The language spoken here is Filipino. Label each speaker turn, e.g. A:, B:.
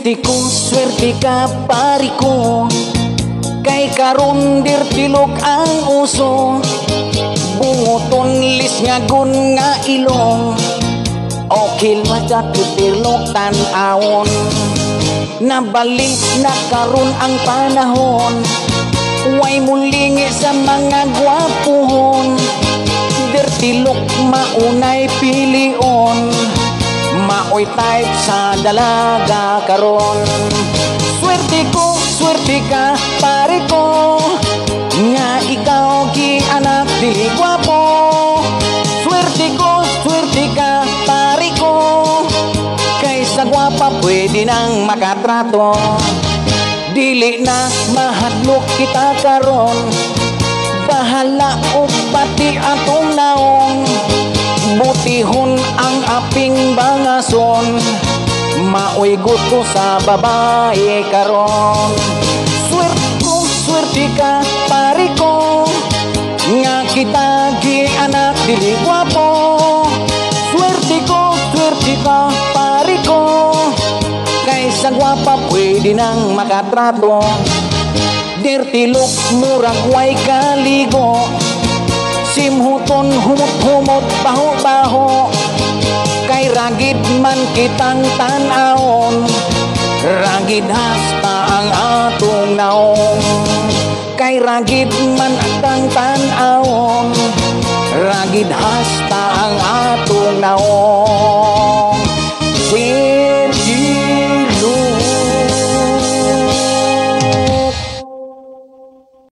A: swerte ka pari ko. Kay karon dirtilog ang uso, bungoton lis nga gun nga ilong. Okay lang tutirlok tan-awon, nabalik na karon ang panahon. Way mulingi sa mga gwapuhon, dirtilok maunay pilion. Maoy type sa dalaga karon. Swerte ka pare ko, nga ikaw gi anak dili gwapo. Swerte ka pare ko, kaysa gwapa pwede nang makatrato. Dili na mahadlok kita karon, bahala o pati atong naong. Butihon ang aping bangason, maoy gusto sa babae karon. Swerte ka pare ko, nga kita gi anak dili gwapo. Swerte ka pare ko, kaysa gwapa pwede nang makatrato. Dirtilok murag way kaligo, simhuton humot-humot baho-baho. Kay ragid man kitang tan-aon, ragid hasta ang atong naong. Kay ragid man atang tan-aon, ragid hasta ang atong naong.